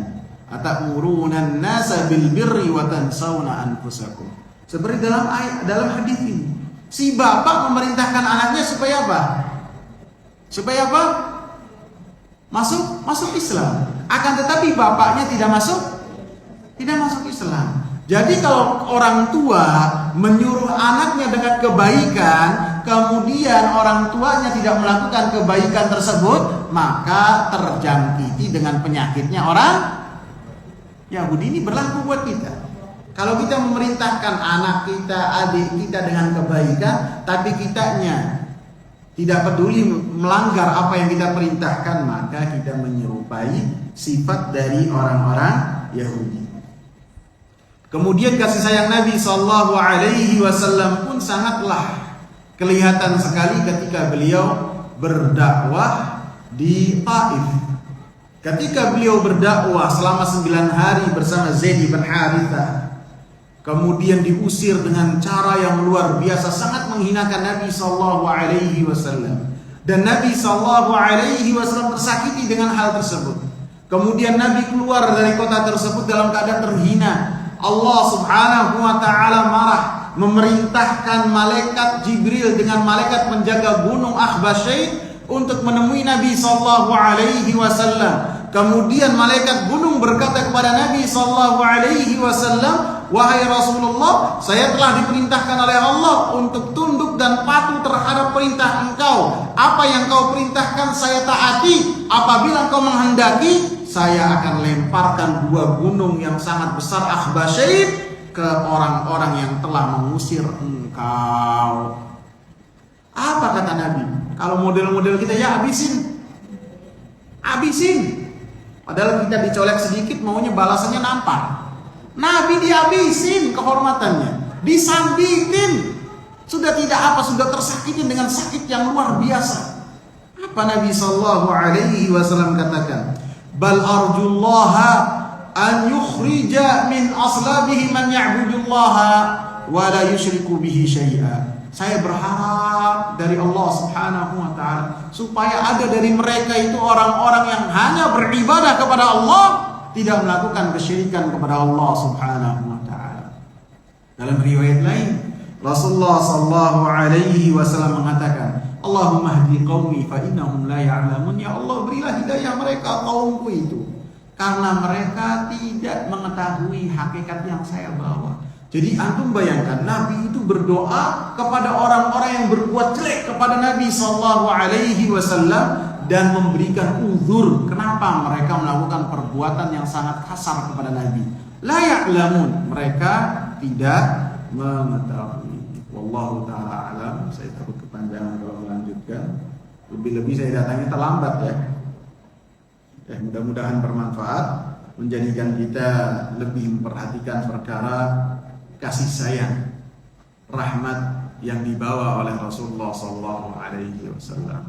Atamuruna an-nasa bil birri wa tansawna anfusakum. Seperti dalam hadis ini, si bapak memerintahkan anaknya supaya apa? Supaya apa? Masuk Islam. Akan tetapi bapaknya tidak masuk Islam. Jadi kalau orang tua menyuruh anaknya dengan kebaikan, kemudian orang tuanya tidak melakukan kebaikan tersebut, maka terjangkiti dengan penyakitnya orang Yahudi. Ini berlaku buat kita. Kalau kita memerintahkan anak kita, adik kita dengan kebaikan, tapi kitanya tidak peduli melanggar apa yang kita perintahkan, maka kita menyerupai sifat dari orang-orang Yahudi. Kemudian kasih sayang Nabi sallallahu alaihi wasallam pun sangatlah kelihatan sekali ketika beliau berdakwah di Taif. Ketika beliau berdakwah selama 9 hari bersama Zaid bin Harithah, kemudian diusir dengan cara yang luar biasa, sangat menghinakan Nabi sallallahu alaihi wasallam. Dan Nabi sallallahu alaihi wasallam tersakiti dengan hal tersebut. Kemudian Nabi keluar dari kota tersebut dalam keadaan terhina. Allah subhanahu wa ta'ala marah, memerintahkan malaikat Jibril dengan malaikat penjaga gunung Akhbasyain untuk menemui Nabi sallallahu alaihi wasallam. Kemudian malaikat gunung berkata kepada Nabi sallallahu alaihi wasallam, wahai Rasulullah, saya telah diperintahkan oleh Allah untuk tunduk dan patuh terhadap perintah engkau. Apa yang kau perintahkan saya taati. Apabila engkau menghendaki, saya akan lemparkan 2 gunung yang sangat besar Akhbasyain ke orang-orang yang telah mengusir engkau. Apa kata Nabi? Kalau model-model kita, ya habisin. Padahal kita dicolek sedikit maunya balasannya nampar. Nabi dihabisin kehormatannya, disambitin, sudah tidak apa, sudah tersakitin dengan sakit yang luar biasa. Apa Nabi sallallahu alaihi wasallam katakan? Bal arjullaha an yukhrija min aslabihi man ya'budullaha wa la yusyriku bihi syai'a. Saya berharap dari Allah Subhanahu wa taala supaya ada dari mereka itu orang-orang yang hanya beribadah kepada Allah, tidak melakukan kesyirikan kepada Allah Subhanahu wa taala. Dalam riwayat lain, Rasulullah sallallahu alaihi wasallam mengatakan, Allahumma hdi qaumi fa innahum la ya'lamun. Ya Allah, berilah hidayah mereka kaumku itu, karena mereka tidak mengetahui hakikat yang saya bawa. Jadi antum bayangkan, Nabi itu berdoa kepada orang-orang yang berbuat jelek kepada Nabi sallallahu alaihi wasallam dan memberikan uzur kenapa mereka melakukan perbuatan yang sangat kasar kepada Nabi. La ya'lamun, mereka tidak mengetahui. Wallahu taala alam. Saya takut kepanjangan kalau melanjutkan. Lebih-lebih saya datangnya terlambat ya. Mudah-mudahan bermanfaat, menjadikan kita lebih memperhatikan perkara kasih sayang, rahmat yang dibawa oleh Rasulullah sallallahu alaihi wasallam.